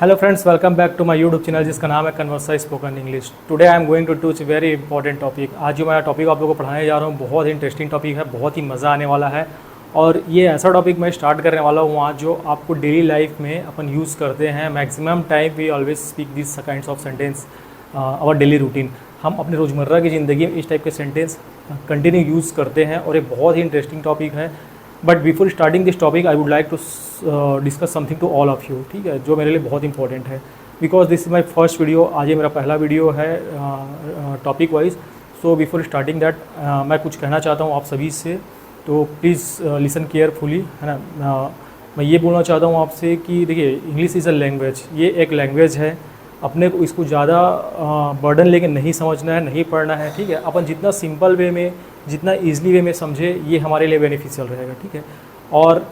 Hello friends, welcome back to my YouTube channel जिसका नाम है Conversa spoken English. Today I am going to teach very important topic. आज जो मैं topic आप लोगों को पढ़ाने जा रहा हूँ बहुत ही इंटरेस्टिंग टॉपिक है, बहुत ही मज़ा आने वाला है। और ये ऐसा टॉपिक मैं स्टार्ट करने वाला हूँ आज जो आपको डेली लाइफ में अपन यूज़ करते हैं। Maximum time we always speak this kinds of sentence our daily routine. हम अपने रोज़मर्रा की ज़िंदगी में इस टाइप के सेंटेंस कंटिन्यू यूज़ करते हैं और ये बहुत ही इंटरेस्टिंग टॉपिक है। But before starting this topic I would like to discuss something to all of you, ठीक है, जो मेरे लिए बहुत इंपॉर्टेंट है। Because this is my first video, आज ये मेरा पहला वीडियो है topic wise. So before starting that मैं कुछ कहना चाहता हूँ आप सभी से, तो प्लीज़ लिसन केयरफुली, है ना। मैं ये बोलना चाहता हूँ आपसे कि देखिए, इंग्लिश इज़ अ लैंग्वेज, ये एक लैंग्वेज है। अपने को इसको ज़्यादा बर्डन लेके नहीं समझना है, नहीं पढ़ना है, ठीक है। अपन जितना सिंपल वे में, जितना ईजिली वे में समझे, ये हमारे लिए बेनिफिशियल रहेगा, ठीक है। और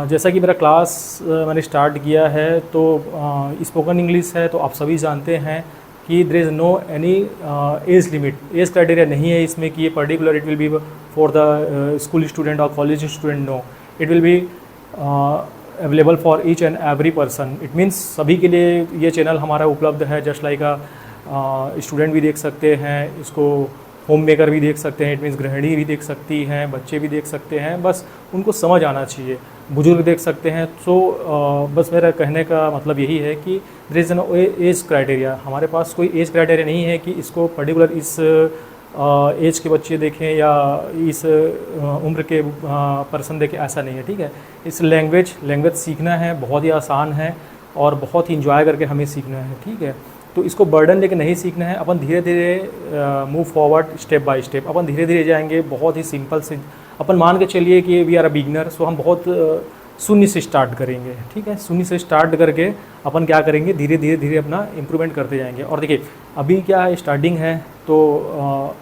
जैसा कि मेरा क्लास मैंने स्टार्ट किया है, तो स्पोकन इंग्लिश है, तो आप सभी जानते हैं कि there is no any age limit, age criteria नहीं है इसमें कि ये particular it will be for the school student और college student. No, it will be available for each and every person. It means सभी के लिए ये चैनल हमारा उपलब्ध है। जस्ट लाइक स्टूडेंट भी देख सकते हैं इसको, होम मेकर भी देख सकते हैं, इट मीन्स गृहिणी भी देख सकती हैं, बच्चे भी देख सकते हैं, बस उनको समझ आना चाहिए। बुजुर्ग देख सकते हैं। सो बस मेरा कहने का मतलब यही है कि there is no age criteria. हमारे पास कोई एज क्राइटेरिया नहीं है कि इसको पर्टिकुलर इस एज के बच्चे देखें या इस उम्र के पर्सन देखें, ऐसा नहीं है, ठीक है। इस लैंग्वेज सीखना है, बहुत ही आसान है और बहुत ही इंजॉय करके हमें सीखना है, ठीक है। तो इसको बर्डन लेके नहीं सीखना है, अपन धीरे धीरे move forward, step by step अपन धीरे धीरे जाएंगे। बहुत ही सिंपल से अपन मान के चलिए कि वी आर अ बिगनर, सो हम बहुत शून्य से स्टार्ट करेंगे, ठीक है। शून्य से स्टार्ट करके अपन क्या करेंगे, धीरे धीरे अपना इम्प्रूवमेंट करते जाएंगे। और देखिए, अभी क्या है, स्टार्टिंग है, तो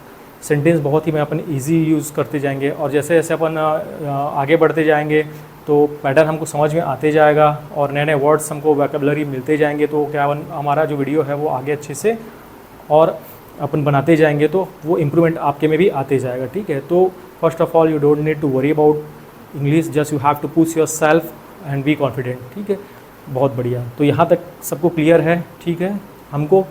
सेंटेंस बहुत ही मैं अपन ईजी यूज़ करते जाएंगे और जैसे जैसे अपन आगे बढ़ते जाएंगे तो पैटर्न हमको समझ में आते जाएगा और नए नए वर्ड्स हमको वोकैबुलरी मिलते जाएंगे। तो क्या हमारा जो वीडियो है वो आगे अच्छे से और अपन बनाते जाएंगे, तो वो इम्प्रूवमेंट आपके में भी आते जाएगा, ठीक है। तो first of all you don't need to worry about English, just you have to push yourself and be confident, ठीक है। बहुत बढ़िया, तो यहाँ तक सबको क्लियर है, ठीक है। हमको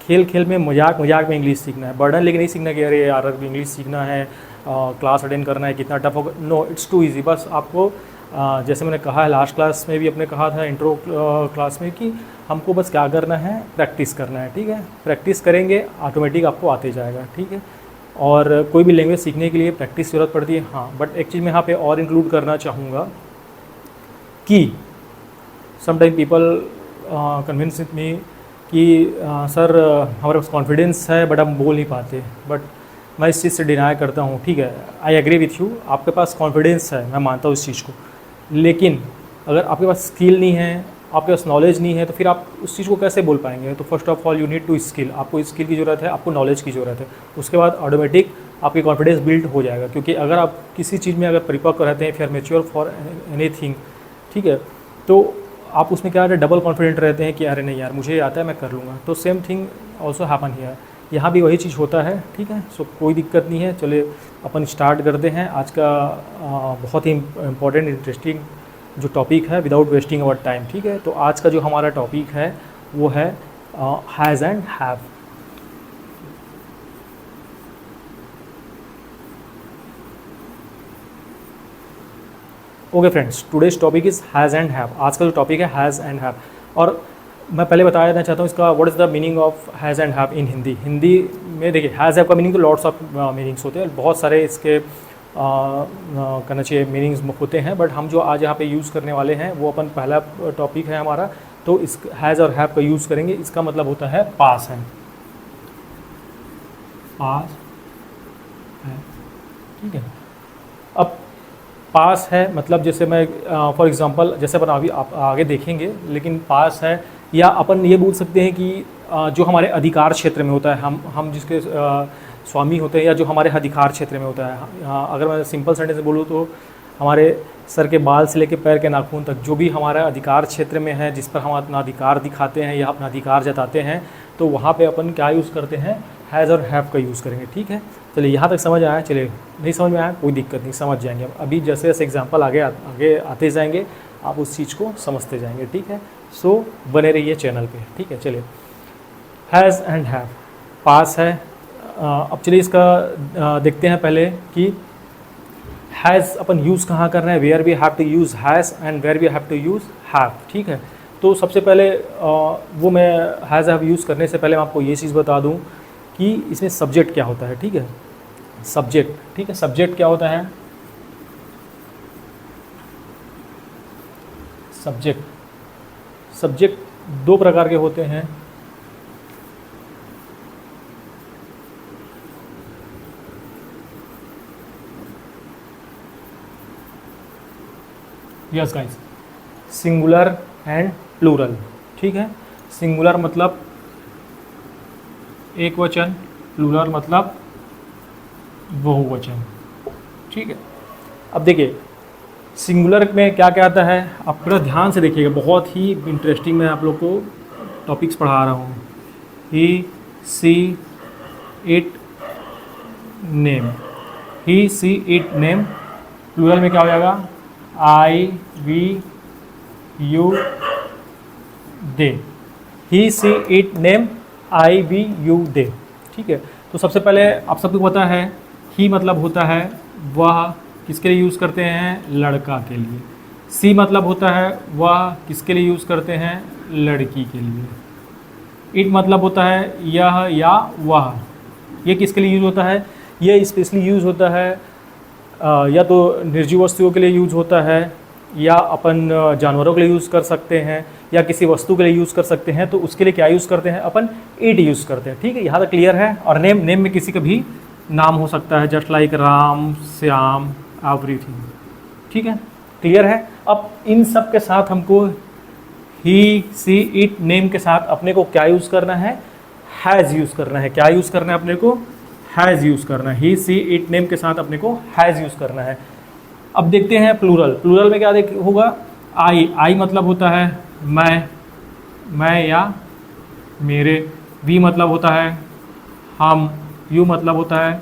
खेल खेल में, मजाक में इंग्लिश सीखना है, बर्डन लेके नहीं सीखना कि अरे यार इंग्लिश सीखना है, क्लास अटेंड करना है, कितना टफ होगा। No, it's too easy. बस आपको जैसे मैंने कहा है लास्ट क्लास में भी अपने कहा था, इंट्रो क्लास में, कि हमको बस क्या करना है, प्रैक्टिस करना है, ठीक है। प्रैक्टिस करेंगे ऑटोमेटिक आपको आते जाएगा, ठीक है। और कोई भी लैंग्वेज सीखने के लिए प्रैक्टिस ज़रूरत पड़ती है, हाँ। बट एक चीज़ मैं यहाँ पे और इंक्लूड करना चाहूँगा कि sometime people convince with me कि सर हमारे पास कॉन्फिडेंस है बट हम बोल नहीं पाते। बट मैं इस चीज़ से डिनाई करता हूँ, ठीक है। आई एग्री विथ यू, आपके पास कॉन्फिडेंस है, मैं मानता हूँ इस चीज़ को, लेकिन अगर आपके पास स्किल नहीं है, आपके पास नॉलेज नहीं है, तो फिर आप उस चीज़ को कैसे बोल पाएंगे। तो first of all you need to skill, आपको स्किल की ज़रूरत है, आपको नॉलेज की ज़रूरत है। उसके बाद ऑटोमेटिक आपकी कॉन्फिडेंस बिल्ड हो जाएगा, क्योंकि अगर आप किसी चीज़ में अगर परिपक्व रहते हैं, फिर मैच्योर फॉर एनीथिंग, ठीक है, तो आप उसमें क्या है, डबल कॉन्फिडेंट रहते हैं कि अरे नहीं यार मुझे आता है, मैं कर लूँगा। तो same thing also happen here, यहाँ भी वही चीज़ होता है, ठीक है। सो कोई दिक्कत नहीं है, चलिए अपन स्टार्ट करते हैं आज का बहुत ही इम्पोर्टेंट इंटरेस्टिंग जो टॉपिक है, विदाउट वेस्टिंग अवर टाइम, ठीक है। तो आज का जो हमारा टॉपिक है वो है has and have. Okay friends, today's topic is has and have. आज का जो टॉपिक है हैज़ एंड हैव, और मैं पहले बता देना चाहता हूँ इसका what is the meaning of has and have in Hindi. Hindi में देखिए, हैज़ हैव का मीनिंग तो लॉट्स ऑफ मीनिंग्स होते हैं, बहुत सारे इसके करना चाहिए मीनिंग्स होते हैं। बट हम जो आज यहाँ पे यूज़ करने वाले हैं वो अपन पहला टॉपिक है हमारा, तो इस हैज़ और हैव का यूज़ करेंगे। इसका मतलब होता है पास है, पास है, ठीक है। अब पास है मतलब जैसे मैं फॉर एग्जांपल, जैसे अपन अभी आप आगे देखेंगे, लेकिन पास है, या अपन ये बोल सकते हैं कि जो हमारे अधिकार क्षेत्र में होता है, हम जिसके स्वामी होते हैं, या जो हमारे अधिकार क्षेत्र में होता है। अगर मैं सिंपल सेंटेंस में बोलूँ तो हमारे सर के बाल से लेकर पैर के नाखून तक जो भी हमारा अधिकार क्षेत्र में है, जिस पर हम अपना अधिकार दिखाते हैं या अपना अधिकार जताते हैं, तो वहाँ पे अपन क्या यूज़ करते हैं, हैज़ और हैव का यूज़ करेंगे, ठीक है। चलिए यहाँ तक समझ आया, चलिए नहीं समझ में आया कोई दिक्कत नहीं, समझ जाएंगे। अभी जैसे जैसे एग्जाम्पल आगे आते जाएंगे आप उस चीज़ को समझते जाएंगे, ठीक है। सो बने रहिए चैनल पे, ठीक है। चलिए, हैज़ एंड हैव पास है। अब चलिए इसका देखते हैं पहले कि हैज़ अपन यूज़ कहाँ कर रहे हैं, where we have to use has and where we have to use have, ठीक है। तो सबसे पहले वो मैं हैज़ हैव यूज़ करने से पहले मैं आपको ये चीज़ बता दूँ कि इसमें सब्जेक्ट क्या होता है, ठीक है। सब्जेक्ट, ठीक है, सब्जेक्ट क्या होता है, सब्जेक्ट दो प्रकार के होते हैं। Yes guys, singular and plural, ठीक है। सिंगुलर मतलब एक वचन, प्लूरल मतलब बहुवचन, ठीक है। अब देखिए सिंगुलर में क्या क्या आता है, आप पूरा ध्यान से देखिएगा, बहुत ही इंटरेस्टिंग मैं आप लोग को टॉपिक्स पढ़ा रहा हूँ। He she it name, he she it name, plural में क्या हो जाएगा, I we you they. He she it name, I we you they, ठीक है। तो सबसे पहले आप सबको पता है ही मतलब होता है वह, किसके लिए यूज़ करते हैं, लड़का के लिए। सी मतलब होता है वह, किसके लिए यूज़ करते हैं, लड़की के लिए। इट मतलब होता है यह या वह, ये किसके लिए यूज़ होता है, ये स्पेशली यूज़ होता है या तो निर्जीव वस्तुओं के लिए यूज़ होता है, या अपन जानवरों के लिए यूज़ कर सकते हैं, या किसी वस्तु के लिए यूज़ कर सकते हैं। तो उसके लिए क्या यूज़ करते हैं, अपन इट यूज़ करते हैं, ठीक है। यहाँ तक क्लियर है। और नेम में किसी का भी नाम हो सकता है, just like Ram, Shyam, everything, ठीक है, क्लियर है। अब इन सब के साथ हमको ही सी इट नेम के साथ अपने को क्या यूज़ करना है, हैज़ यूज़ करना है। क्या यूज़ करना है अपने को, हैज़ यूज़ करना है। ही सी इट नेम के साथ अपने को हैज़ यूज़ करना है। अब देखते हैं प्लूरल, प्लूरल में क्या होगा, आई मतलब होता है मैं या मेरे। वी मतलब होता है हम, यू मतलब होता है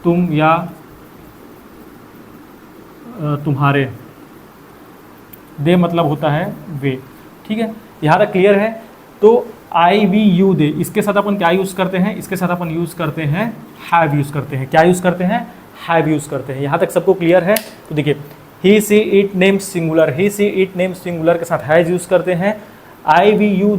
तुम या तुम्हारे, दे मतलब होता है वे, ठीक है। यहाँ तक क्लियर है। तो आई वी यू दे, इसके साथ अपन क्या यूज़ करते हैं, इसके साथ अपन यूज़ करते हैं हैव यूज़ करते हैं। क्या यूज़ करते हैं, हैव यूज़ करते हैं। यहाँ तक सबको क्लियर है। तो देखिए he she it name singular, he she it name singular के साथ हैज़ यूज़ करते हैं। I we you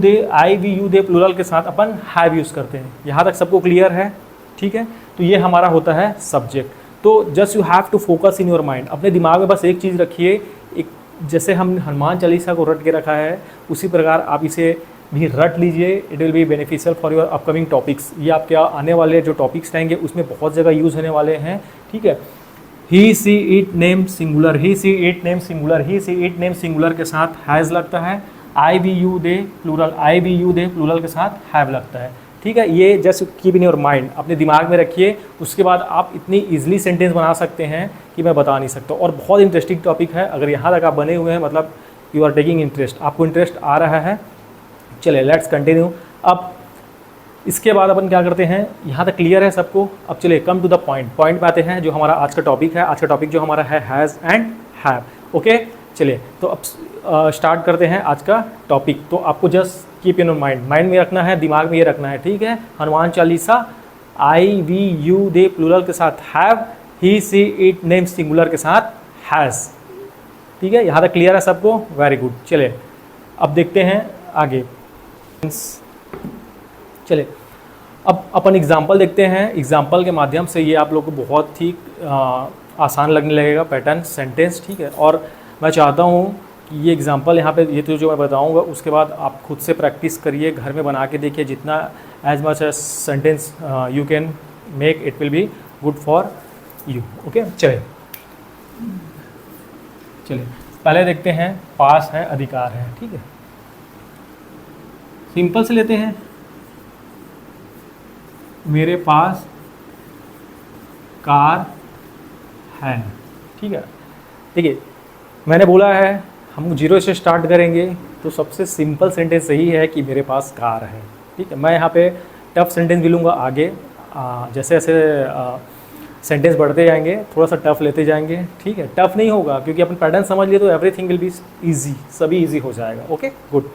they plural के साथ अपन हैव यूज़ करते हैं। यहाँ तक सबको क्लियर है, ठीक है। तो ये हमारा होता है सब्जेक्ट। तो just you have to focus in your mind, अपने दिमाग में बस एक चीज़ रखिए, एक जैसे हम हनुमान चालीसा को रट के रखा है उसी प्रकार आप इसे भी रट लीजिए। It will be beneficial for your upcoming topics. ये आपके आने वाले जो टॉपिक्स रहेंगे उसमें बहुत जगह यूज़ होने वाले हैं, ठीक है। He she it name singular, he she it name singular, he she it name singular के साथ हैज़ लगता है। I we you they plural, I we you they plural के साथ हैव लगता है, ठीक है। ये just keep in your mind, अपने दिमाग में रखिए। उसके बाद आप इतनी इजीली सेंटेंस बना सकते हैं कि मैं बता नहीं सकता। और बहुत इंटरेस्टिंग टॉपिक है, अगर यहाँ तक आप बने हुए हैं मतलब यू आर टेकिंग इंटरेस्ट, आपको इंटरेस्ट आ रहा है। चलिए लेट्स कंटिन्यू। अब इसके बाद अपन क्या करते हैं, यहाँ तक क्लियर है सबको। अब चलिए कम टू द पॉइंट पे आते हैं, जो हमारा आज का टॉपिक है। आज का टॉपिक जो हमारा है हैज़ एंड हैव, ओके। चलिए तो अब स्टार्ट करते हैं आज का टॉपिक। तो आपको जस्ट कीप इन माइंड में रखना है, दिमाग में ये रखना है, ठीक है। हनुमान चालीसा, आई वी यू दे प्लूरल के साथ have, he she it name singular के साथ हैज़, ठीक है। यहाँ तक क्लियर है सबको, वेरी गुड। चलिए अब देखते हैं आगे। चलिए अब अपन एग्जाम्पल देखते हैं। एग्जाम्पल के माध्यम से ये आप लोग को बहुत ही आसान लगने लगेगा पैटर्न सेंटेंस, ठीक है। और मैं चाहता हूँ कि ये एग्जाम्पल यहाँ पे ये तो जो मैं बताऊँगा उसके बाद आप खुद से प्रैक्टिस करिए, घर में बना के देखिए। जितना as much as sentence you can make, it will be good for you, okay. चलिए पहले देखते हैं, पास है अधिकार है, ठीक है। सिंपल से लेते हैं, मेरे पास कार है, ठीक है। देखिए मैंने बोला है हम जीरो से स्टार्ट करेंगे, तो सबसे सिंपल सेंटेंस यही है कि मेरे पास कार है, ठीक है। मैं यहाँ पे टफ सेंटेंस भी लूँगा आगे, जैसे जैसे सेंटेंस बढ़ते जाएंगे, थोड़ा सा टफ लेते जाएंगे, ठीक है। टफ नहीं होगा क्योंकि अपन पैटर्न समझ लिए तो एवरीथिंग विल बी ईजी, सभी ईजी हो जाएगा। Okay good.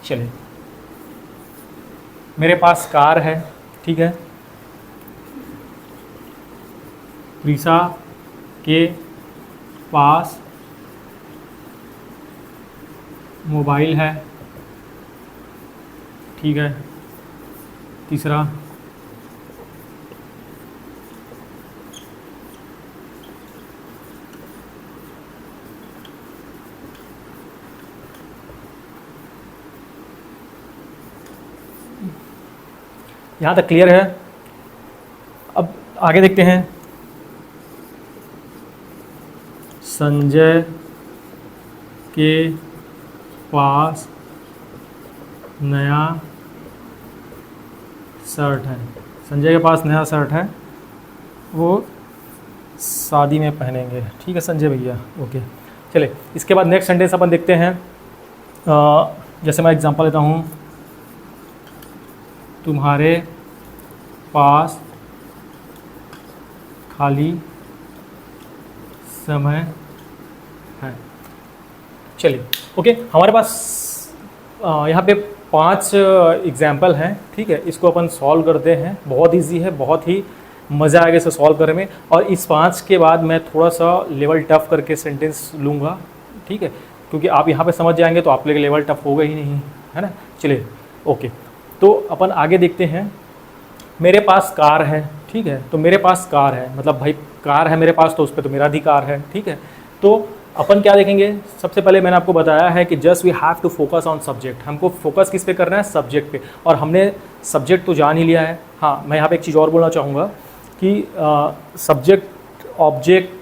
चलिए, मेरे पास कार है, ठीक है। प्रीसा के पास मोबाइल है, ठीक है। तीसरा, यहाँ तक क्लियर है। अब आगे देखते हैं। संजय के पास नया शर्ट है। संजय के पास नया शर्ट है, वो शादी में पहनेंगे, ठीक है संजय भैया। ओके चलिए, इसके बाद नेक्स्ट सेंटेंस अपन देखते हैं। जैसे मैं एग्जांपल लेता हूँ, तुम्हारे पास खाली समय है। चलिए ओके, हमारे पास यहाँ पे 5 एग्जाम्पल हैं, ठीक है। इसको अपन सॉल्व करते हैं, बहुत इजी है, बहुत ही मज़ा आएगा इसे सॉल्व करने में। और इस 5 के बाद मैं थोड़ा सा लेवल टफ करके सेंटेंस लूँगा, ठीक है, क्योंकि आप यहाँ पे समझ जाएंगे तो आप लोग लेवल टफ होगा ही नहीं, है ना। चलिए ओके, तो अपन आगे देखते हैं। मेरे पास कार है, ठीक है। तो मेरे पास कार है मतलब भाई कार है मेरे पास, तो उस पर तो मेरा अधिकार है, ठीक है। तो अपन क्या देखेंगे, सबसे पहले मैंने आपको बताया है कि just we have to focus on subject. हमको फोकस किस पे करना है, सब्जेक्ट पे, और हमने सब्जेक्ट तो जान ही लिया है। हाँ, मैं यहाँ पे एक चीज़ और बोलना चाहूँगा कि subject, object,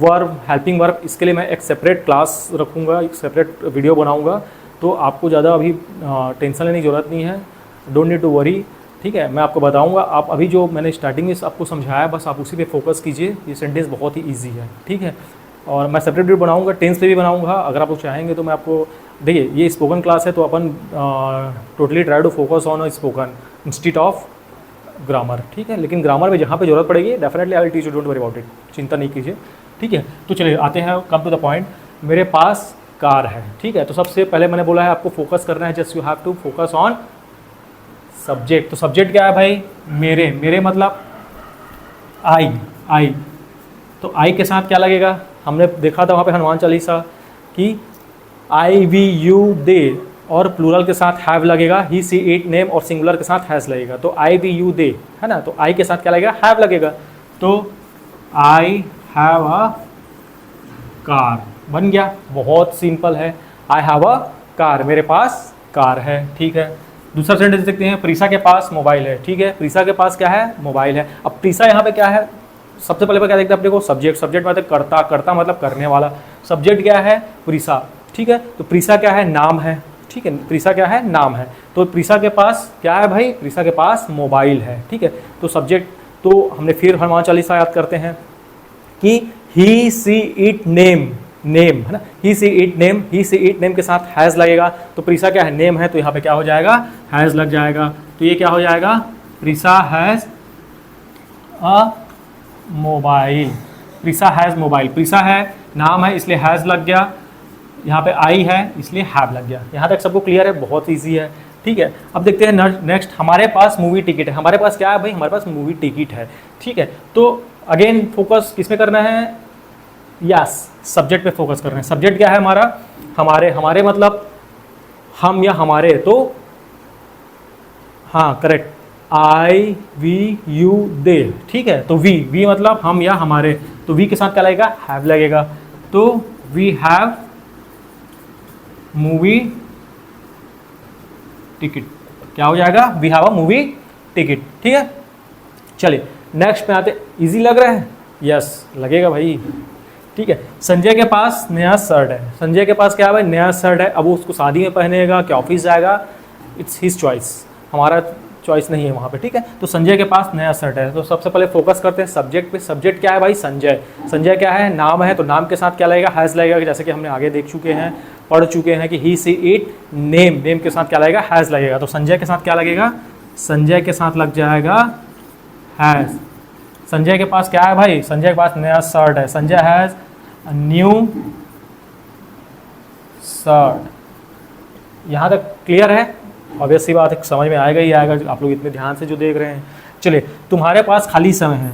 verb, helping verb, इसके लिए मैं एक सेपरेट क्लास रखूँगा, एक सेपरेट वीडियो बनाऊँगा। तो आपको ज़्यादा अभी टेंशन लेने की ज़रूरत नहीं है, डोंट नीड टू वरी, ठीक है। मैं आपको बताऊंगा, आप अभी जो मैंने स्टार्टिंग में आपको समझाया बस आप उसी पे फोकस कीजिए। ये सेंटेंस बहुत ही इजी है, ठीक है। और मैं सेपरेट वीडियो बनाऊंगा, टेंस पे भी बनाऊंगा, अगर आप लोग चाहेंगे तो मैं आपको, देखिए ये स्पोकन क्लास है तो अपन totally try to focus on spoken instead of grammar, ठीक है। लेकिन ग्रामर में जहाँ पे जरूरत पड़ेगी definitely I will teach you, don't worry about it, चिंता नहीं कीजिए, ठीक है। तो चलिए आते हैं, कम टू द पॉइंट। मेरे पास कार है, ठीक है। तो सबसे पहले मैंने बोला है आपको फोकस करना है, just you have to focus on subject. तो सब्जेक्ट क्या है भाई, मेरे, मेरे मतलब आई। तो आई के साथ क्या लगेगा, हमने देखा था वहाँ पे हनुमान चालीसा कि आई वी यू दे, और प्लूरल के साथ हैव लगेगा, ही सी इट नेम, और सिंगुलर के साथ हैज़ लगेगा। तो आई वी यू दे, है ना। तो आई के साथ क्या लगेगा, हैव लगेगा। तो आई हैव अ कार बन गया, बहुत सिंपल है। आई हैव अ कार, मेरे पास कार है, ठीक है। दूसरा सेंटेंस देखते हैं, प्रीसा के पास मोबाइल है, ठीक है। प्रीसा के पास क्या है, मोबाइल है। अब प्रीसा यहाँ पे क्या है, सबसे पहले क्या देखते हैं अपने को, सब्जेक्ट। सब्जेक्ट मतलब करता, करता मतलब करने वाला। सब्जेक्ट क्या है, प्रीसा, ठीक है। तो प्रीसा क्या है, नाम है, ठीक है। प्रीसा क्या है, नाम है। तो प्रीसा के पास क्या है भाई, प्रीसा के पास मोबाइल है, ठीक है। तो सब्जेक्ट, तो हमने फिर हनुमान चालीसा याद करते हैं कि he she it name, name है ना, he she it name, he she it name के साथ हैज़ लगेगा। तो प्रीसा क्या है, नेम है, तो यहाँ पे क्या हो जाएगा, हैज़ लग जाएगा। तो ये क्या हो जाएगा, प्रीसा हैज़ अ मोबाइल। प्रीसा हैज़ मोबाइल, प्रीसा है नाम है इसलिए हैज़ लग गया, यहाँ पे आई है इसलिए हैव लग गया। यहाँ तक सबको क्लियर है, बहुत ईजी है, ठीक है। अब देखते हैं नेक्स्ट, हमारे पास मूवी टिकट है। हमारे पास क्या है भाई, हमारे पास मूवी टिकट है, ठीक है। तो अगेन फोकस किस में करना है, यस सब्जेक्ट पे फोकस करना है। सब्जेक्ट क्या है हमारा, हमारे, हमारे मतलब हम या हमारे, तो हाँ correct, I we you they, ठीक है। तो वी मतलब हम या हमारे, तो वी के साथ क्या लगेगा, हैव लगेगा। तो वी हैव मूवी टिकट, क्या हो जाएगा, we have a movie ticket, ठीक है। चलिए नेक्स्ट पे आते, इजी लग रहा है, यस लगेगा भाई, ठीक है। संजय के पास नया शर्ट है। संजय के पास क्या है भाई, नया शर्ट है। अब वो उसको शादी में पहनेगा क्या ऑफिस जाएगा, इट्स हिज चॉइस, हमारा चॉइस नहीं है वहाँ पे, ठीक है। तो संजय के पास नया शर्ट है। तो सबसे पहले फोकस करते हैं सब्जेक्ट पे। सब्जेक्ट क्या है भाई, संजय। संजय क्या है, नाम है, तो नाम के साथ क्या लगेगा, हैज़ लगेगा, जैसे कि हमने आगे देख चुके हैं, पढ़ चुके हैं कि he she it name, name के साथ क्या लगेगा, हैज़ लगेगा। तो संजय के साथ क्या लगेगा, संजय के साथ लग जाएगा हैज़। संजय के पास क्या है भाई, संजय के पास नया शर्ट है, Sanjay has a new shirt. यहाँ तक क्लियर है? ऑब्वियस सी बात है, समझ में आएगा ही आएगा आप लोग इतने ध्यान से जो देख रहे हैं। चलिए, तुम्हारे पास खाली समय है,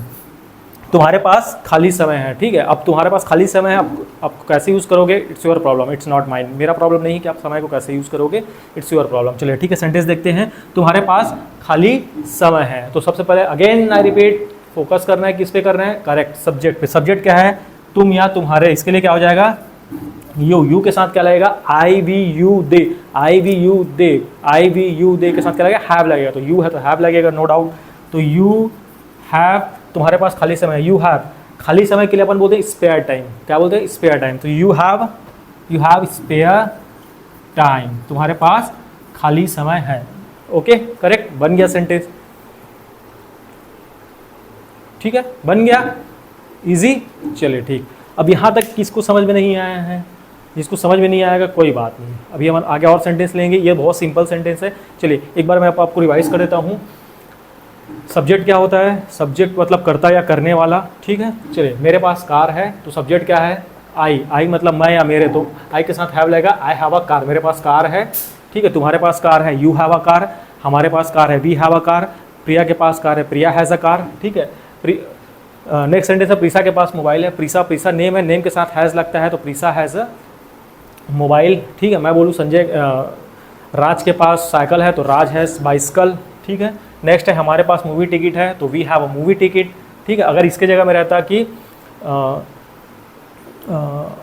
तुम्हारे पास खाली समय है, ठीक है। अब तुम्हारे पास खाली समय है, आप कैसे यूज़ करोगे, it's your problem, it's not mine. मेरा प्रॉब्लम नहीं कि आप समय को कैसे यूज़ करोगे, इट्स योर प्रॉब्लम। चलिए ठीक है, सेंटेंस देखते हैं। तुम्हारे पास खाली समय है, तो सबसे पहले अगेन आई रिपीट, फोकस करना है किस पे करना है, करेक्ट, सब्जेक्ट पे। सब्जेक्ट क्या है, तुम या तुम्हारे, इसके लिए क्या हो जाएगा, यू के साथ क्या लगेगा, I we you they, I we you they, I we you they के साथ क्या लगेगा, हैव लगेगा। तो यू है तो हैव लगेगा, नो डाउट। तो यू हैव, तुम्हारे पास खाली समय है, यू हैव। खाली समय के लिए अपन बोलते हैं स्पेयर टाइम, क्या बोलते हैं, स्पेयर टाइम। तो यू हैव स्पेयर टाइम, तुम्हारे पास खाली समय है। ओके, करेक्ट, बन गया सेंटेंस, ठीक है, बन गया, इजी। चलिए ठीक, अब यहाँ तक किसको समझ में नहीं आया है, जिसको समझ में नहीं आएगा कोई बात नहीं, अभी हम आगे और सेंटेंस लेंगे। ये बहुत सिंपल सेंटेंस है। चलिए एक बार मैं आपको रिवाइज कर देता हूँ। सब्जेक्ट क्या होता है, सब्जेक्ट मतलब करता या करने वाला, ठीक है। चलिए, मेरे पास कार है, तो सब्जेक्ट क्या है, आई मतलब मैं या मेरे, तो आई के साथ हैव लगेगा, आई हैव अ कार, मेरे पास कार है, ठीक है। तुम्हारे पास कार है, यू हैव अ कार, हमारे पास कार है, वी हैव अ कार, प्रिया के पास कार है, प्रिया हैज़ अ कार, ठीक है। नेक्स्ट सेंटेंस है, प्रीसा के पास मोबाइल है, प्रीसा नेम है, नेम के साथ हैज़ लगता है, तो प्रीसा हैज़ अ मोबाइल, ठीक है। मैं बोलूँ संजय, राज के पास साइकिल है, तो राज हैज़ बाइसिकल, ठीक है। नेक्स्ट है, हमारे पास मूवी टिकट है, तो we have a movie ticket, ठीक है। अगर इसके जगह में रहता कि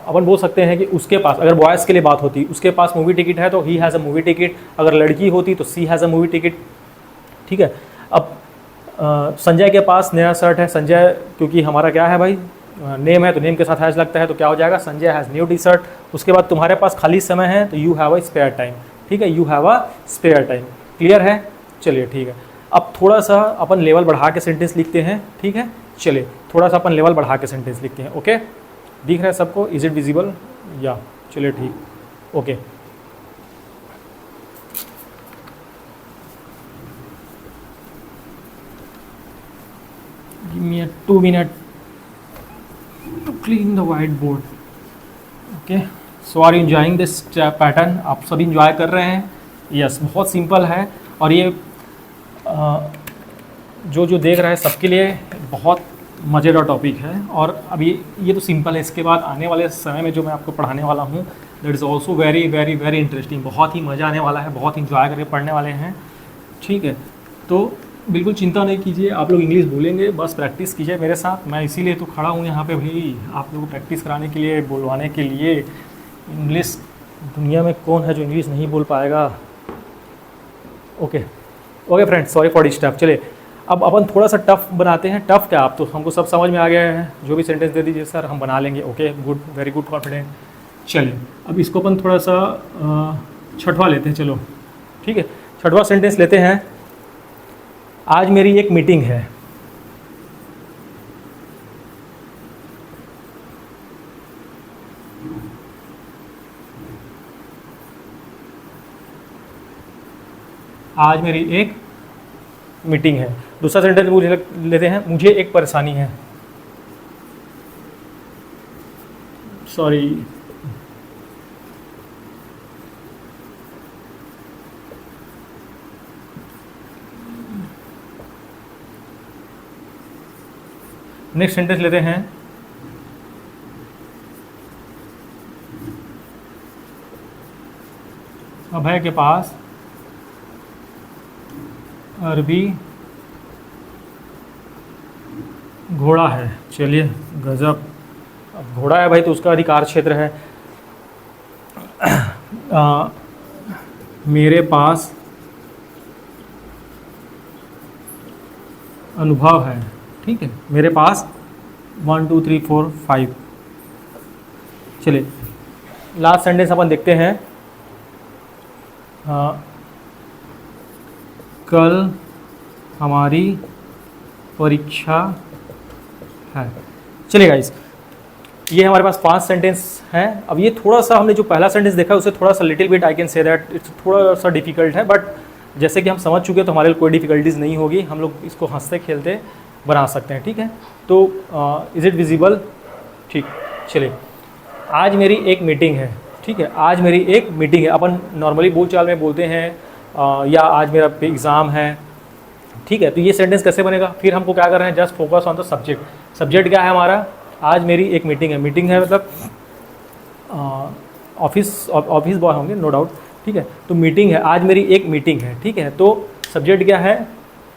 अपन बोल सकते हैं कि उसके पास, अगर बॉयज़ के लिए बात होती, उसके पास मूवी टिकट है तो he has a movie ticket, अगर लड़की होती तो सी हैज़ अ मूवी टिकट, ठीक है। अब संजय के पास नया शर्ट है, संजय क्योंकि हमारा क्या है भाई, नेम है, तो नेम के साथ हैज़ लगता है, तो क्या हो जाएगा, Sanjay has new T shirt. उसके बाद तुम्हारे पास खाली समय है, तो you have a spare time, ठीक है, you have a spare time. Clear है? चलिए ठीक है, अब थोड़ा सा अपन लेवल बढ़ा के सेंटेंस लिखते हैं, ठीक है। चलिए थोड़ा सा अपन लेवल बढ़ा के सेंटेंस लिखते हैं। ओके, दिख रहा है सबको, इज इट विजिबल, या चलिए ठीक, okay. Give me a 2 minute to clean the whiteboard. Okay, so are you enjoying this pattern? आप सभी इंजॉय कर रहे हैं? यस, बहुत सिंपल है, और ये जो देख रहा है सबके लिए बहुत मज़ेदार टॉपिक है। और अभी ये तो सिंपल है, इसके बाद आने वाले समय में जो मैं आपको पढ़ाने वाला हूँ, that is also very very very interesting, बहुत ही मज़ा आने वाला है, बहुत इंजॉय करके पढ़ने वाले हैं, ठीक है। तो बिल्कुल चिंता नहीं कीजिए, आप लोग इंग्लिश भूलेंगे, बस प्रैक्टिस कीजिए मेरे साथ। मैं इसीलिए तो खड़ा हूँ यहाँ पे भाई, आप लोगों को प्रैक्टिस कराने के लिए, बोलवाने के लिए। इंग्लिश, दुनिया में कौन है जो इंग्लिश नहीं बोल पाएगा। Okay okay friends, sorry for disturb. चलिए अब अपन थोड़ा सा टफ बनाते हैं। टफ क्या, आप तो हमको सब समझ में आ गया है, जो भी सेंटेंस दे दीजिए सर, हम बना लेंगे। Okay, good, very good, confident. चलिए अब इसको अपन थोड़ा सा छठवा लेते हैं, चलो ठीक है। छठवा सेंटेंस लेते हैं, आज मेरी एक मीटिंग है। आज मेरी एक मीटिंग है। दूसरा सेंटेंस मुझे लेते हैं, मुझे एक परेशानी है। सॉरी, नेक्स्ट सेंटेंस लेते हैं, अभय के पास अरबी घोड़ा है। चलिए गजब, अब घोड़ा है भाई तो उसका अधिकार क्षेत्र है। मेरे पास अनुभव है, ठीक है, मेरे पास 1 2 3 4 5। चलिए लास्ट सेंटेंस अपन देखते हैं, कल हमारी परीक्षा है। चलिए गाइस, ये हमारे पास 5 सेंटेंस हैं। अब ये थोड़ा सा, हमने जो पहला सेंटेंस देखा है उसे थोड़ा सा little bit I can say that it's थोड़ा सा डिफिकल्ट है, बट जैसे कि हम समझ चुके हैं तो हमारे लिए कोई डिफिकल्टीज नहीं होगी। हम लोग इसको हंसते खेलते बना सकते हैं, ठीक है। तो इज़ इट विजिबल? ठीक, चलिए। आज मेरी एक मीटिंग है, ठीक है, आज मेरी एक मीटिंग है, अपन नॉर्मली बोलचाल में बोलते हैं या आज मेरा एग्ज़ाम है, ठीक है। तो ये सेंटेंस कैसे बनेगा? फिर हमको क्या कर रहे हैं, just focus on the subject. Subject क्या है हमारा? आज मेरी एक मीटिंग है। मीटिंग है मतलब ऑफिस बॉय होंगे, नो डाउट, ठीक है। तो मीटिंग है, आज मेरी एक मीटिंग है, ठीक है। तो सब्जेक्ट क्या है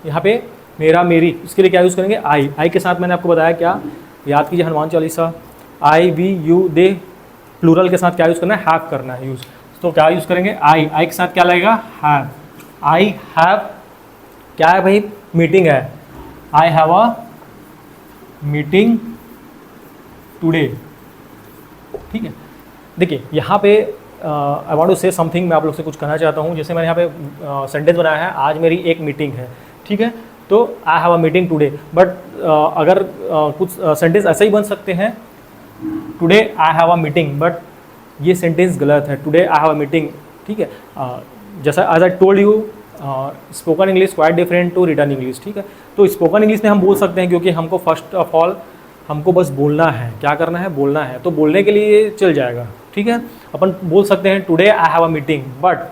यहाँ पे? मेरा, मेरी। इसके लिए क्या यूज़ करेंगे? आई के साथ मैंने आपको बताया क्या, याद कीजिए हनुमान चालीसा, आई, वी, यू, दे। प्लूरल के साथ क्या यूज़ करना है? हैव करना है यूज़। तो क्या यूज़ करेंगे? आई के साथ क्या लगेगा? हैव। आई हैव, क्या है भाई? मीटिंग है। I have a meeting today, ठीक है। देखिए यहाँ पे I want to say something, मैं आप लोग से कुछ कहना चाहता हूँ। जैसे मैंने यहाँ पे सेंटेंस बनाया है, आज मेरी एक मीटिंग है, ठीक है। तो I have a meeting today, but अगर कुछ सेंटेंस ऐसे ही बन सकते हैं, today I have a meeting, but ये सेंटेंस गलत है। Today I have a meeting, ठीक है। जैसा as I told you, spoken English quite different to written English, ठीक है। तो स्पोकन इंग्लिश में हम बोल सकते हैं, क्योंकि हमको फर्स्ट ऑफ ऑल हमको बस बोलना है। क्या करना है? बोलना है। तो बोलने के लिए चल जाएगा, ठीक है। अपन बोल सकते हैं today I have a meeting, but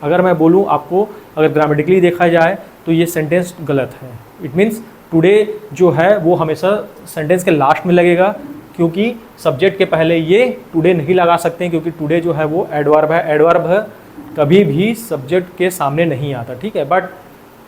अगर मैं बोलूँ आपको, अगर ग्रामेटिकली देखा जाए तो ये सेंटेंस गलत है। इट मीन्स टुडे जो है वो हमेशा सेंटेंस के लास्ट में लगेगा, क्योंकि सब्जेक्ट के पहले ये टुडे नहीं लगा सकते हैं, क्योंकि टुडे जो है वो एडवर्ब है। एडवर्ब कभी भी सब्जेक्ट के सामने नहीं आता, ठीक है। बट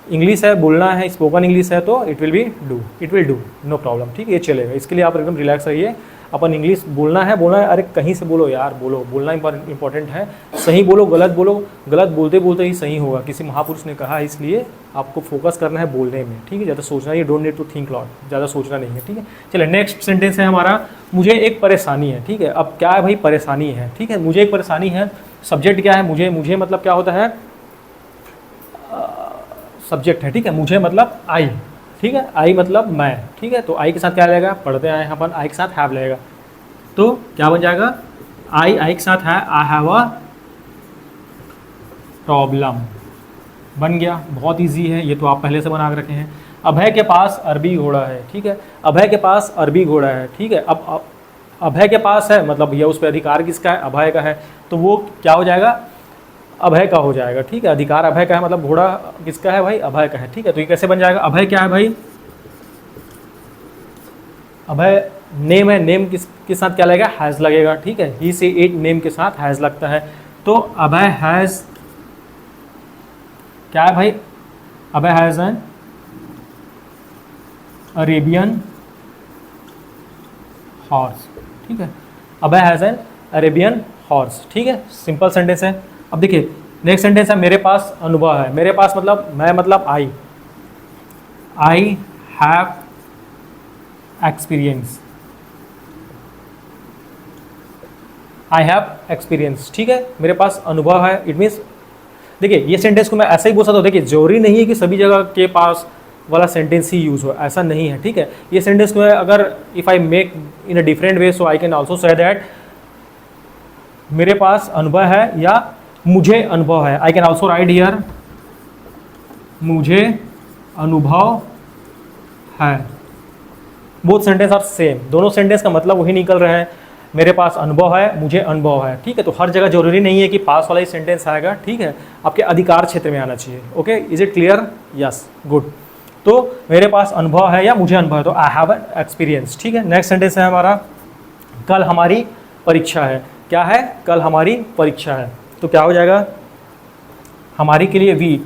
इंग्लिश है, बोलना है, स्पोकन इंग्लिश है, तो it will be do, it will do, no problem, ठीक है। ये चलेगा, इसके लिए आप एकदम रिलैक्स रहिए। अपन इंग्लिश बोलना है, अरे कहीं से बोलो यार, बोलना इंपॉर्टेंट है। सही बोलो, गलत बोलते बोलते ही सही होगा, किसी महापुरुष ने कहा है। इसलिए आपको फोकस करना है बोलने में, ठीक है। ज़्यादा सोचना, ये don't need to think lot, ज़्यादा सोचना नहीं है, ठीक है। चलिए नेक्स्ट सेंटेंस है हमारा, मुझे एक परेशानी है, ठीक है। अब क्या है भाई? परेशानी है, ठीक है। मुझे एक परेशानी है। सब्जेक्ट क्या है? मुझे मतलब क्या होता है? सब्जेक्ट है, ठीक है। मुझे मतलब आई, ठीक है। आई मतलब मैं, ठीक है। तो आई के साथ क्या लगेगा? पढ़ते आए हैं अपन, आई के साथ हैव लगेगा। तो क्या बन जाएगा? आई के साथ है, आई हैव अ प्रॉब्लम, बन गया। बहुत इजी है ये, तो आप पहले से बना के रखे हैं। अभय के पास अरबी घोड़ा है, ठीक है। अभय के पास अरबी घोड़ा है, ठीक है। अब अभय के पास है मतलब भैया उस पर अधिकार किसका है? अभय का है। तो वो क्या हो जाएगा? अभय का हो जाएगा, ठीक है। अधिकार अभय का है, मतलब घोड़ा किसका है भाई? अभय का है, ठीक है। तो ये कैसे बन जाएगा? अभय क्या है भाई? अभय नेम है, नेम किसके साथ क्या लगेगा? हैज़ लगेगा, ठीक है। ही से इट, नेम के साथ हैज़ लगता है। तो अभय हैज़ क्या है भाई? अभय हैज़ एन अरेबियन हॉर्स, ठीक है। अभय हैज़ एन अरेबियन हॉर्स, ठीक है। सिंपल सेंटेंस है। अब देखिए नेक्स्ट सेंटेंस है, मेरे पास अनुभव है। मेरे पास मतलब मैं, मतलब I have experience, I have experience, ठीक है। मेरे पास अनुभव है, इट मीन्स देखिए ये सेंटेंस को मैं ऐसा ही बोल सकता हूँ। देखिए जरूरी नहीं है कि सभी जगह के पास वाला सेंटेंस ही यूज़ हो, ऐसा नहीं है, ठीक है। ये सेंटेंस को अगर if I make in a different way, so I can also say that मेरे पास अनुभव है या मुझे अनुभव है। I can also right here मुझे अनुभव है। बोथ सेंटेंस आर सेम, दोनों सेंटेंस का मतलब वही निकल रहे हैं। मेरे पास अनुभव है, मुझे अनुभव है, ठीक है। तो हर जगह जरूरी नहीं है कि पास वाला ही सेंटेंस आएगा, ठीक है। आपके अधिकार क्षेत्र में आना चाहिए। Okay, is it clear? Yes, good. तो मेरे पास अनुभव है या मुझे अनुभव है, तो आई हैव एन एक्सपीरियंस, ठीक है। नेक्स्ट सेंटेंस है हमारा, कल हमारी परीक्षा है। क्या है? कल हमारी परीक्षा है। तो क्या हो जाएगा? हमारी के लिए वी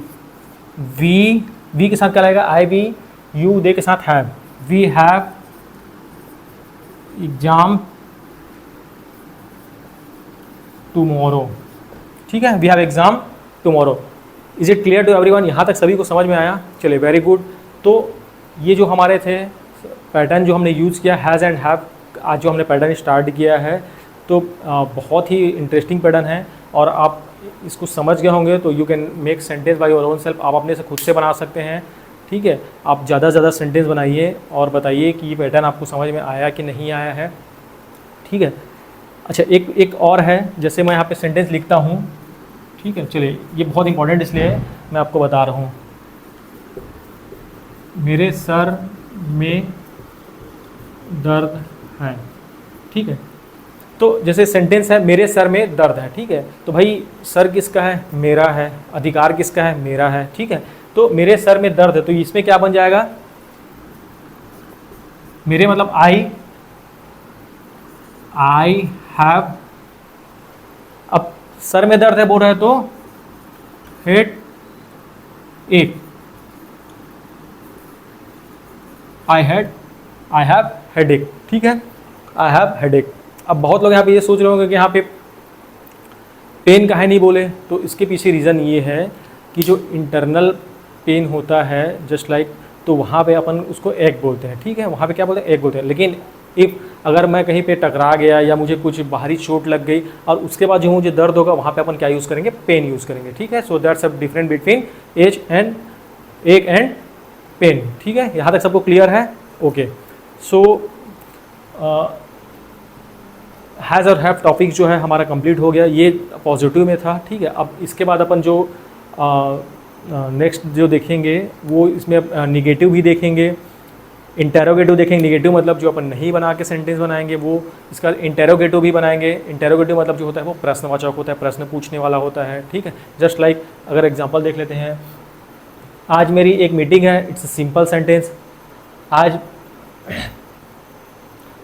के साथ क्या लगेगा? आई, वी, यू, दे के साथ have. We have exam tomorrow, ठीक है। We have exam tomorrow. Is it clear to everyone? यहाँ तक सभी को समझ में आया? चलिए, वेरी गुड। तो ये जो हमारे थे पैटर्न जो हमने यूज़ किया, हैज़ एंड हैव, आज जो हमने पैटर्न स्टार्ट किया है, तो बहुत ही इंटरेस्टिंग पैटर्न है और आप इसको समझ गए होंगे। तो you can make sentence by your own self, आप अपने से खुद से बना सकते हैं, ठीक है। आप ज़्यादा से ज़्यादा सेंटेंस बनाइए और बताइए कि ये पैटर्न आपको समझ में आया कि नहीं आया है, ठीक है। अच्छा, एक और है, जैसे मैं यहाँ पे सेंटेंस लिखता हूँ, ठीक है। चलिए, ये बहुत इंपॉर्टेंट इसलिए मैं आपको बता रहा हूँ। मेरे सर में दर्द है, ठीक है। तो जैसे सेंटेंस है मेरे सर में दर्द है, ठीक है। तो भाई सर किसका है, मेरा है। अधिकार किसका है, मेरा है, ठीक है। तो मेरे सर में दर्द है, तो इसमें क्या बन जाएगा, मेरे मतलब आई हैव, अब सर में दर्द है बोल रहा है तो हेड एक, आई हैव हेडेक, ठीक है। I have headache. अब बहुत लोग यहाँ पे ये सोच रहे होंगे कि यहाँ पे पेन काहे नहीं बोले, तो इसके पीछे रीज़न ये है कि जो इंटरनल पेन होता है जस्ट लाइक, तो वहाँ पे अपन उसको एक बोलते हैं, ठीक है। वहाँ पे क्या बोलते हैं, एक बोलते हैं। लेकिन इफ़ अगर मैं कहीं पे टकरा गया या मुझे कुछ बाहरी चोट लग गई और उसके बाद जो मुझे दर्द होगा, वहाँ पे अपन क्या यूज़ करेंगे, पेन यूज़ करेंगे, ठीक है। So that's a different between एक एंड पेन, ठीक है। यहाँ तक सबको क्लियर है, ओके। सो हैज़ और हैव टॉपिक जो है हमारा कंप्लीट हो गया, ये पॉजिटिव में था, ठीक है। अब इसके बाद अपन जो नेक्स्ट जो देखेंगे वो इसमें निगेटिव भी देखेंगे, इंटेरोगेटिव देखेंगे। निगेटिव मतलब जो अपन नहीं बना के सेंटेंस बनाएंगे वो, इसका इंटेरोगेटिव भी बनाएंगे। इंटेरोगेटिव मतलब जो होता है वो प्रश्नवाचक होता है, प्रश्न पूछने वाला होता है, ठीक है। जस्ट लाइक अगर एग्जांपल देख लेते हैं, आज मेरी एक मीटिंग है, इट्स अ सिंपल सेंटेंस। आज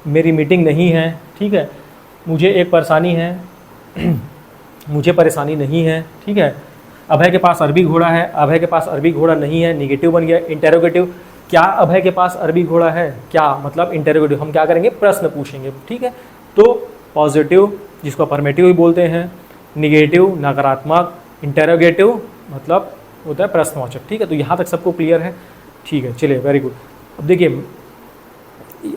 मेरी मीटिंग नहीं है, ठीक है। मुझे एक परेशानी है मुझे परेशानी नहीं है, ठीक है। अभय के पास अरबी घोड़ा है, अभय के पास अरबी घोड़ा नहीं है, निगेटिव बन गया। इंटेरोगेटिव, क्या अभय के पास अरबी घोड़ा है, क्या मतलब इंटेरोगेटिव, हम क्या करेंगे, प्रश्न पूछेंगे, ठीक है। तो पॉजिटिव जिसको अफर्मेटिव भी बोलते हैं, निगेटिव नकारात्मक, इंटेरोगेटिव मतलब होता है प्रश्नवाचक, ठीक है। तो यहाँ तक सबको क्लियर है, ठीक है। चलिए, वेरी गुड। अब देखिए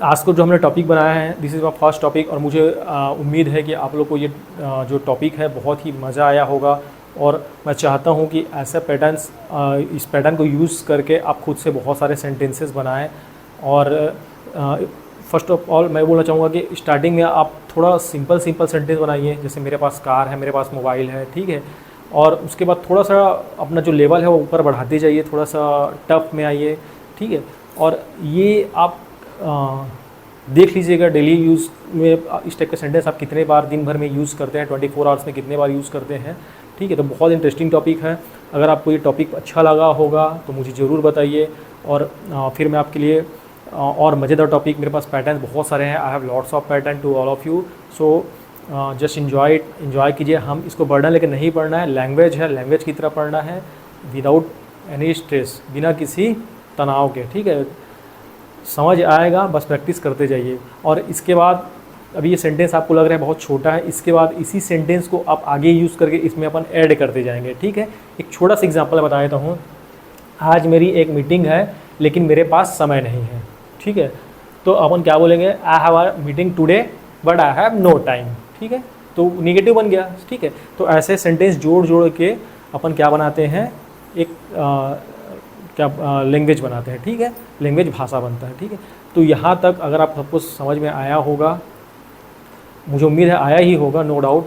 आज को जो हमने टॉपिक बनाया है, this is my first topic, और मुझे उम्मीद है कि आप लोग को ये जो टॉपिक है बहुत ही मज़ा आया होगा। और मैं चाहता हूँ कि ऐसे पैटर्न्स, इस पैटर्न को यूज़ करके आप खुद से बहुत सारे सेंटेंसेस बनाएं। और फर्स्ट ऑफ ऑल मैं बोलना चाहूँगा कि स्टार्टिंग में आप थोड़ा सिंपल सेंटेंस बनाइए, जैसे मेरे पास कार है, मेरे पास मोबाइल है, ठीक है। और उसके बाद थोड़ा सा अपना जो लेवल है वो ऊपर बढ़ाते जाइए, थोड़ा सा टफ में आइए, ठीक है। और ये आप देख लीजिएगा डेली यूज़ में इस टाइप के सेंटेंस आप कितने बार दिन भर में यूज़ करते हैं, 24 आवर्स में कितने बार यूज़ करते हैं, ठीक है। तो बहुत इंटरेस्टिंग टॉपिक है। अगर आपको ये टॉपिक अच्छा लगा होगा तो मुझे ज़रूर बताइए, और फिर मैं आपके लिए और मज़ेदार टॉपिक, मेरे पास पैटर्न बहुत सारे हैं, I have lots of pattern to all of you. So just enjoy कीजिए। हम इसको बर्डन लेकर नहीं पढ़ना है, लैंग्वेज है, लैंग्वेज की तरह पढ़ना है, विदाउट एनी स्ट्रेस, बिना किसी तनाव के, ठीक है। समझ आएगा, बस प्रैक्टिस करते जाइए। और इसके बाद अभी ये सेंटेंस आपको लग रहा है बहुत छोटा है, इसके बाद इसी सेंटेंस को आप आगे यूज़ करके इसमें अपन ऐड करते जाएंगे, ठीक है। एक छोटा सा एग्जांपल बता देता हूँ। आज मेरी एक मीटिंग है लेकिन मेरे पास समय नहीं है, ठीक है। तो अपन क्या बोलेंगे, I have a meeting today but I have no time, ठीक है। तो निगेटिव बन गया, ठीक है। तो ऐसे सेंटेंस जोड़ के अपन क्या बनाते हैं, एक लैंग्वेज बनाते हैं, ठीक है। लैंग्वेज भाषा बनता है, ठीक है। तो यहाँ तक अगर आप सबको समझ में आया होगा, मुझे उम्मीद है आया ही होगा, नो डाउट।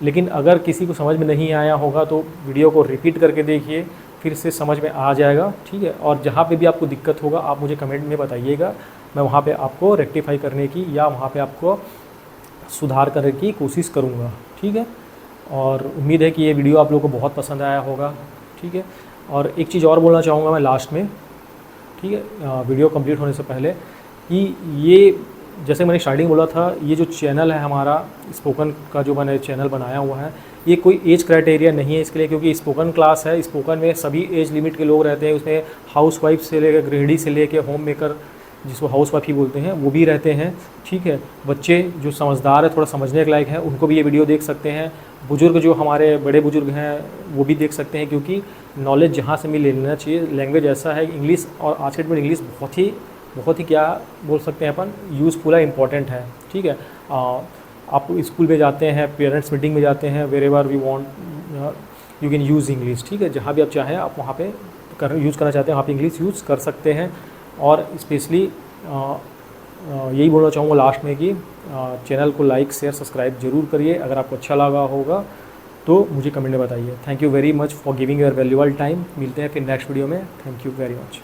लेकिन अगर किसी को समझ में नहीं आया होगा तो वीडियो को रिपीट करके देखिए, फिर से समझ में आ जाएगा, ठीक है। और जहाँ पे भी आपको दिक्कत होगा आप मुझे कमेंट में बताइएगा, मैं वहाँ पे आपको रेक्टिफाई करने की या वहाँ पे आपको सुधार करने की कोशिश करूँगा, ठीक है। और उम्मीद है कि ये वीडियो आप लोगों को बहुत पसंद आया होगा, ठीक है। और एक चीज़ और बोलना चाहूँगा मैं लास्ट में, ठीक है, वीडियो कंप्लीट होने से पहले, कि ये जैसे मैंने स्टार्टिंग बोला था, ये जो चैनल है हमारा स्पोकन का, जो मैंने चैनल बनाया हुआ है, ये कोई एज क्राइटेरिया नहीं है इसके लिए, क्योंकि स्पोकन क्लास है। स्पोकन में सभी एज लिमिट के लोग रहते हैं, उसमें हाउस वाइफ से लेकर गृहिणी से लेकर होम मेकर, जिसको हाउस वाइफ ही बोलते हैं, वो भी रहते हैं, ठीक है। बच्चे जो समझदार है, थोड़ा समझने के लायक है, उनको भी ये वीडियो देख सकते हैं। बुजुर्ग जो हमारे बड़े बुजुर्ग हैं वो भी देख सकते हैं, क्योंकि नॉलेज जहाँ से भी लेना चाहिए। लैंग्वेज ऐसा है, इंग्लिश और आज के डेट में इंग्लिश बहुत ही क्या बोल सकते हैं अपन, यूज़फुल है, इम्पॉर्टेंट है, ठीक है। आप स्कूल में जाते हैं, पेरेंट्स मीटिंग में जाते हैं, wherever we want you can use English, ठीक है। जहाँ भी आप चाहें आप वहाँ पे यूज़ करना चाहते हैं वहाँ पे इंग्लिश यूज़ कर सकते हैं। और स्पेशली यही बोलना चाहूँगा लास्ट में कि चैनल को लाइक शेयर सब्सक्राइब जरूर करिए। अगर आपको अच्छा लगा होगा तो मुझे कमेंट में बताइए। Thank you very much for giving your valuable time. मिलते हैं फिर नेक्स्ट वीडियो में। Thank you very much.